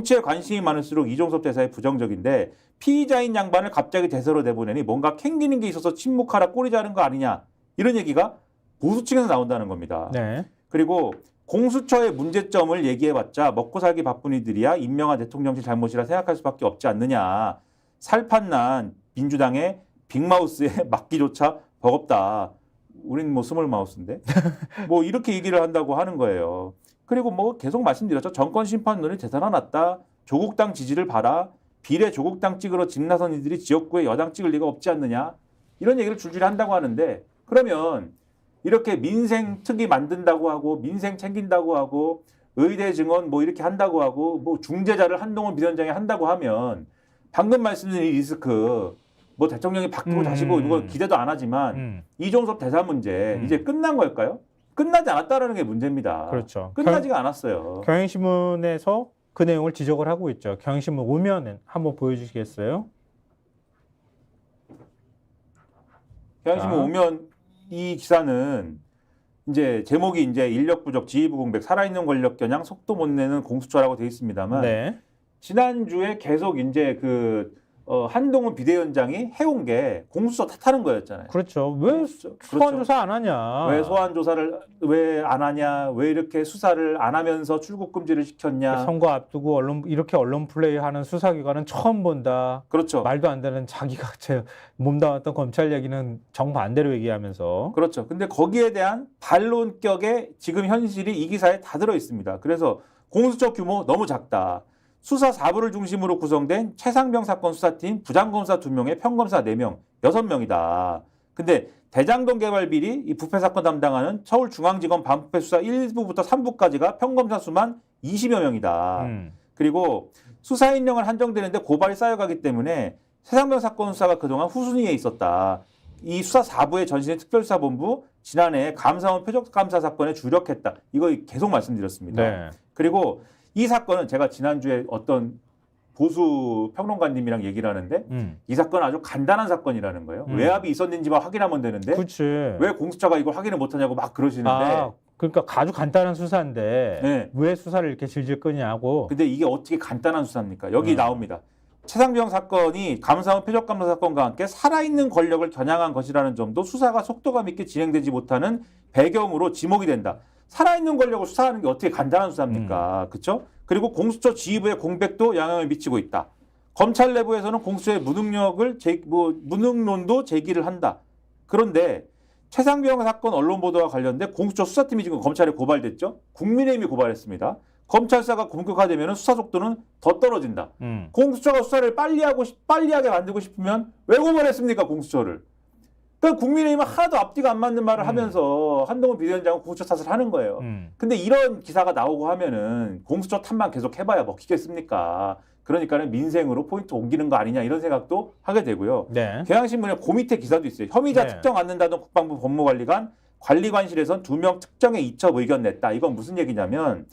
정치에 관심이 많을수록 이종섭 대사에 부정적인데 피의자인 양반을 갑자기 대사로 내보내니 뭔가 캥기는 게 있어서 침묵하라 꼬리 자른 거 아니냐 이런 얘기가 보수 측에서 나온다는 겁니다. 네. 그리고 공수처의 문제점을 얘기해봤자 먹고 살기 바쁜 이들이야 임명한 대통령실 잘못이라 생각할 수밖에 없지 않느냐. 살판난 민주당의 빅마우스에 막기조차 버겁다. 우린 뭐 스몰 마우스인데 뭐 이렇게 얘기를 한다고 하는 거예요. 그리고 뭐 계속 말씀드렸죠. 정권 심판론이 되살아났다. 조국당 지지를 봐라. 비례 조국당 찍으러 집 나선 이들이 지역구에 여당 찍을 리가 없지 않느냐. 이런 얘기를 줄줄이 한다고 하는데 그러면 이렇게 민생 특위 만든다고 하고 민생 챙긴다고 하고 의대 증원 뭐 이렇게 한다고 하고 뭐 중재자를 한동훈 비대위원장이 한다고 하면 방금 말씀드린 이 리스크 뭐 대통령이 바뀌고 자시고 이거 기대도 안 하지만 이종섭 대사 문제 이제 끝난 걸까요? 끝나지 않았다라는 게 문제입니다. 그렇죠. 끝나지가 않았어요. 경향신문에서 그 내용을 지적을 하고 있죠. 경향신문 오면은 한번 보여주시겠어요? 경향신문 오면 이 기사는 이제 제목이 이제 인력 부족, 지휘부 공백, 살아있는 권력 겨냥 속도 못 내는 공수처라고 되어 있습니다만 네. 지난주에 계속 이제 한동훈 비대위원장이 해온 게 공수처 탓하는 거였잖아요. 그렇죠. 왜 소환 조사 안 하냐? 왜 소환 조사를 왜 안 하냐? 왜 이렇게 수사를 안 하면서 출국 금지를 시켰냐? 선거 앞두고 이렇게 언론 플레이하는 수사기관은 처음 본다. 그렇죠. 말도 안 되는 자기가 몸담았던 검찰 얘기는 정반대로 얘기하면서. 그렇죠. 근데 거기에 대한 반론격의 지금 현실이 이 기사에 다 들어 있습니다. 그래서 공수처 규모 너무 작다. 수사 4부를 중심으로 구성된 최상병 사건 수사팀 부장검사 2명에 평검사 4명, 6명이다. 근데 대장동 개발 비리 이 부패 사건 담당하는 서울중앙지검 반부패 수사 1부부터 3부까지가 평검사 수만 20여 명이다. 그리고 수사 인력은 한정되는데 고발이 쌓여가기 때문에 최상병 사건 수사가 그동안 후순위에 있었다. 이 수사 4부의 전신의 특별수사본부 지난해 감사원 표적감사 사건에 주력했다. 이거 계속 말씀드렸습니다. 네. 그리고 이 사건은 제가 지난주에 어떤 보수 평론가님이랑 얘기를 하는데 이 사건은 아주 간단한 사건이라는 거예요. 외압이 있었는지만 확인하면 되는데 그치. 왜 공수처가 이걸 확인을 못하냐고 막 그러시는데 그러니까 아주 간단한 수사인데 네. 왜 수사를 이렇게 질질 끄냐고. 근데 이게 어떻게 간단한 수사입니까? 여기 나옵니다. 최상병 사건이 감사원 표적감사 사건과 함께 살아있는 권력을 겨냥한 것이라는 점도 수사가 속도감 있게 진행되지 못하는 배경으로 지목이 된다. 살아있는 권력을 수사하는 게 어떻게 간단한 수사입니까? 그렇죠? 그리고 공수처 지휘부의 공백도 영향을 미치고 있다. 검찰 내부에서는 공수처의 무능론도 제기를 한다. 그런데 최상병 사건 언론 보도와 관련돼 공수처 수사팀이 지금 검찰에 고발됐죠. 국민의힘이 고발했습니다. 검찰 수사가 본격화되면 수사 속도는 더 떨어진다. 공수처가 수사를 빨리하게 만들고 싶으면 왜 고발했습니까? 공수처를. 그러니까 국민의힘은 하나도 앞뒤가 안 맞는 말을 하면서 한동훈 비대위원장은 공수처 탓을 하는 거예요. 근데 이런 기사가 나오고 하면은 공수처 탓만 계속 해봐야 먹히겠습니까? 그러니까는 민생으로 포인트 옮기는 거 아니냐 이런 생각도 하게 되고요. 네. 경향신문에 그 밑에 기사도 있어요. 혐의자 네. 특정 않는다던 국방부 법무관리관 관리관실에선 2명 특정에 이첩 의견 냈다. 이건 무슨 얘기냐면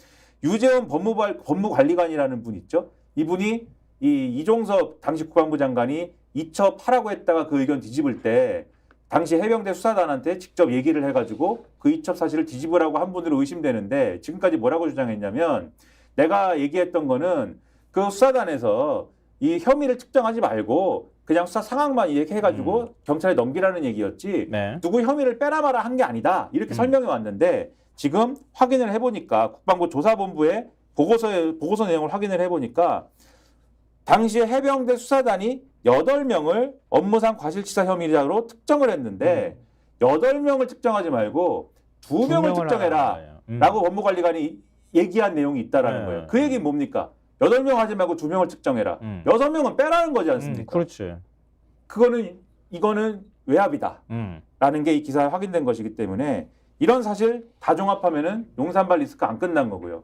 유재원 법무관리관이라는 분 있죠. 이분이 이종섭 당시 국방부 장관이 이첩하라고 했다가 그 의견 뒤집을 때 당시 해병대 수사단한테 직접 얘기를 해가지고 그 이첩 사실을 뒤집으라고 한 분으로 의심되는데 지금까지 뭐라고 주장했냐면 내가 얘기했던 거는 그 수사단에서 이 혐의를 측정하지 말고 그냥 수사 상황만 얘기해가지고 경찰에 넘기라는 얘기였지 네. 누구 혐의를 빼라 마라 한 게 아니다 이렇게 설명해 왔는데 지금 확인을 해보니까 국방부 조사본부의 보고서 내용을 확인을 해보니까 당시에 해병대 수사단이 8명을 업무상 과실치사 혐의자로 특정을 했는데 8명을 특정하지 말고 2명을 특정해라 라고 법무관리관이 얘기한 내용이 있다라는 거예요. 그 얘기는 뭡니까? 8명 하지 말고 2명을 특정해라. 6명은 빼라는 거지 않습니까? 그렇지. 이거는 외압이다. 라는 게 이 기사에 확인된 것이기 때문에 이런 사실 다 종합하면은 용산발 리스크 안 끝난 거고요.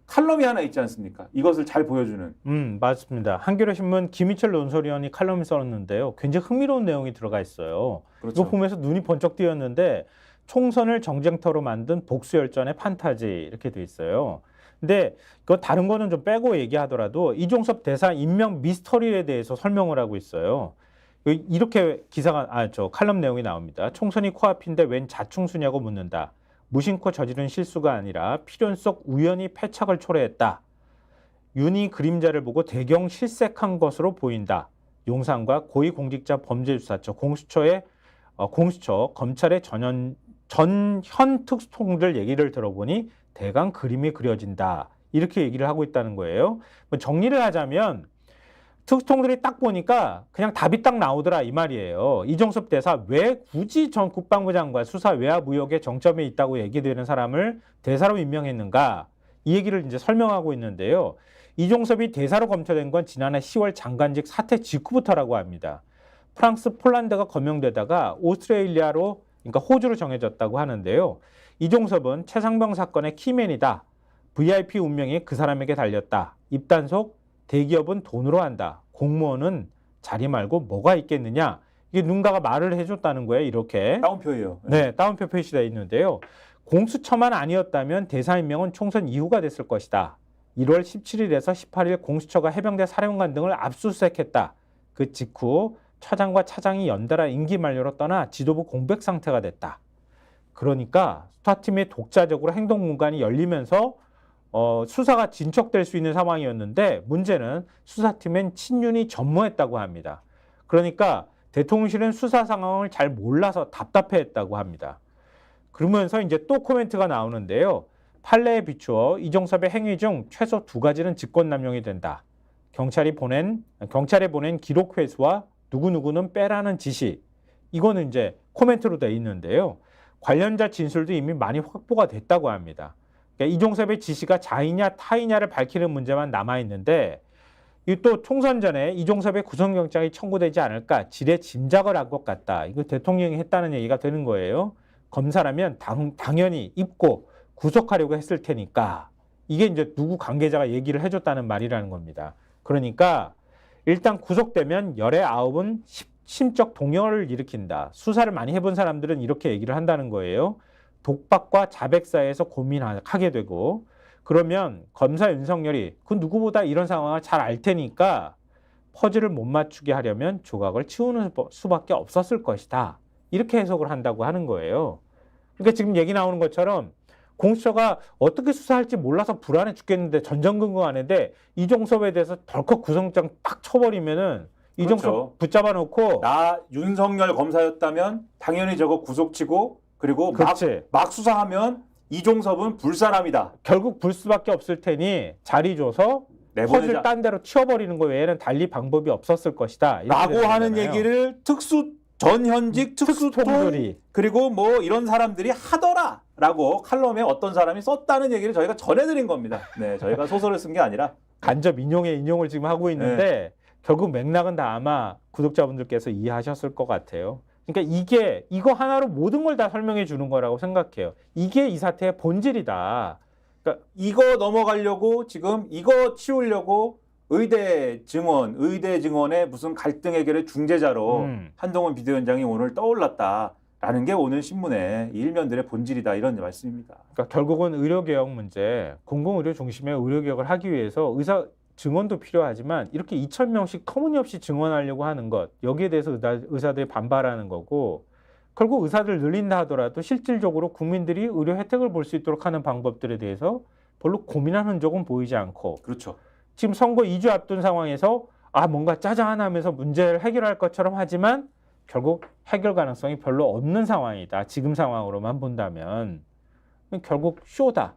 칼럼이 하나 있지 않습니까? 이것을 잘 보여주는. 맞습니다. 한겨레신문 김희철 논설위원이 칼럼을 썼는데요. 굉장히 흥미로운 내용이 들어가 있어요. 그렇죠. 이거 보면서 눈이 번쩍 띄었는데 총선을 정쟁터로 만든 복수열전의 판타지 이렇게 돼 있어요. 근데 그 다른 거는 좀 빼고 얘기하더라도 이종섭 대사 임명 미스터리에 대해서 설명을 하고 있어요. 이렇게 칼럼 내용이 나옵니다. 총선이 코앞인데 웬 자충수냐고 묻는다. 무심코 저지른 실수가 아니라 필연 속 우연히 패착을 초래했다. 윤희 그림자를 보고 대경 실색한 것으로 보인다. 용산과 고위공직자 범죄수사처, 공수처, 검찰의 전현 특수통들 얘기를 들어보니 대강 그림이 그려진다. 이렇게 얘기를 하고 있다는 거예요. 정리를 하자면 특수통들이 딱 보니까 그냥 답이 딱 나오더라 이 말이에요. 이종섭 대사 왜 굳이 전 국방부 장관 수사 외압 의혹의 정점에 있다고 얘기되는 사람을 대사로 임명했는가? 이 얘기를 이제 설명하고 있는데요. 이종섭이 대사로 검토된 건 지난해 10월 장관직 사퇴 직후부터라고 합니다. 프랑스, 폴란드가 거명되다가 오스트레일리아로, 그러니까 호주로 정해졌다고 하는데요. 이종섭은 최상병 사건의 키맨이다. VIP 운명이 그 사람에게 달렸다. 입단속, 대기업은 돈으로 한다. 공무원은 자리 말고 뭐가 있겠느냐. 이게 누군가가 말을 해줬다는 거예요. 이렇게. 따옴표예요. 네, 따옴표 표시되어 있는데요. 공수처만 아니었다면 대사 임명은 총선 이후가 됐을 것이다. 1월 17일에서 18일 공수처가 해병대 사령관 등을 압수수색했다. 그 직후 처장과 차장이 연달아 임기 만료로 떠나 지도부 공백 상태가 됐다. 그러니까 수사팀의 독자적으로 행동 공간이 열리면서 수사가 진척될 수 있는 상황이었는데 문제는 수사팀엔 친윤이 전무했다고 합니다. 그러니까 대통령실은 수사 상황을 잘 몰라서 답답해했다고 합니다. 그러면서 이제 또 코멘트가 나오는데요. 판례에 비추어 이종섭의 행위 중 최소 2가지는 직권남용이 된다. 경찰에 보낸 기록 회수와 누구누구는 빼라는 지시. 이거는 이제 코멘트로 돼 있는데요. 관련자 진술도 이미 많이 확보가 됐다고 합니다. 그러니까 이종섭의 지시가 자이냐 타이냐를 밝히는 문제만 남아있는데 또 총선 전에 이종섭의 구속영장이 청구되지 않을까 지레 짐작을 한 것 같다. 이거 대통령이 했다는 얘기가 되는 거예요. 검사라면 당연히 입고 구속하려고 했을 테니까 이게 이제 누구 관계자가 얘기를 해줬다는 말이라는 겁니다. 그러니까 일단 구속되면 열의 9은 심적 동요를 일으킨다. 수사를 많이 해본 사람들은 이렇게 얘기를 한다는 거예요. 독박과 자백 사이에서 고민하게 되고 그러면 검사 윤석열이 그 누구보다 이런 상황을 잘 알 테니까 퍼즐을 못 맞추게 하려면 조각을 치우는 수밖에 없었을 것이다. 이렇게 해석을 한다고 하는 거예요. 그러니까 지금 얘기 나오는 것처럼 공수처가 어떻게 수사할지 몰라서 불안해 죽겠는데 전전긍긍하는데 이종섭에 대해서 덜컥 구속영장 딱 쳐버리면은 이종섭 그렇죠. 붙잡아 놓고 나 윤석열 검사였다면 당연히 저거 구속치고 그리고 그렇지. 막 수사하면 이종섭은 불사람이다. 결국 불 수밖에 없을 테니 자리 줘서 내보내자. 퍼즐 딴 데로 치워버리는 거 외에는 달리 방법이 없었을 것이다. 이렇게 라고 되는 하는 거잖아요. 얘기를 전현직 특수통 그리고 뭐 이런 사람들이 하더라라고 칼럼에 어떤 사람이 썼다는 얘기를 저희가 전해드린 겁니다. 네, 저희가 소설을 쓴 게 아니라 간접 인용을 지금 하고 있는데 결국 맥락은 다 아마 구독자분들께서 이해하셨을 것 같아요. 그러니까 이거 하나로 모든 걸 다 설명해 주는 거라고 생각해요. 이게 이 사태의 본질이다. 그러니까 이거 넘어가려고 지금 이거 치우려고 의대 증언의 무슨 갈등 해결의 중재자로 한동훈 비대위원장이 오늘 떠올랐다라는 게 오늘 신문의 일면들의 본질이다 이런 말씀입니다. 그러니까 결국은 의료개혁 문제, 공공의료 중심의 의료개혁을 하기 위해서 의사 증언도 필요하지만 이렇게 2,000명씩 터무니없이 증언하려고 하는 것, 여기에 대해서 의사들이 반발하는 거고 결국 의사들 늘린다 하더라도 실질적으로 국민들이 의료 혜택을 볼 수 있도록 하는 방법들에 대해서 별로 고민한 흔적은 보이지 않고 그렇죠. 지금 선거 2주 앞둔 상황에서 뭔가 짜잔하면서 문제를 해결할 것처럼 하지만 결국 해결 가능성이 별로 없는 상황이다. 지금 상황으로만 본다면 결국 쇼다.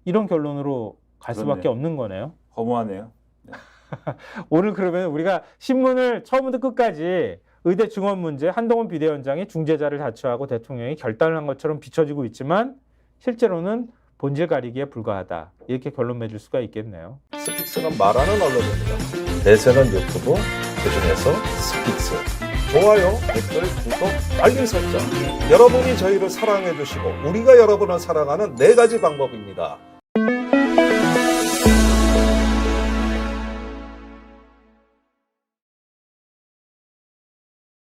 이런 결론으로 갈 수밖에 그렇네요. 없는 거네요. 허무하네요. 오늘 그러면 우리가 신문을 처음부터 끝까지 의대 증원 문제 한동훈 비대위원장이 중재자를 자처하고 대통령이 결단을 한 것처럼 비춰지고 있지만 실제로는 본질 가리기에 불과하다. 이렇게 결론 맺을 수가 있겠네요. 스픽스는 말하는 언론입니다. 대세는 유튜브, 그중에서 스픽스. 좋아요, 댓글, 구독, 알림 설정. 여러분이 저희를 사랑해 주시고 우리가 여러분을 사랑하는 4가지 방법입니다.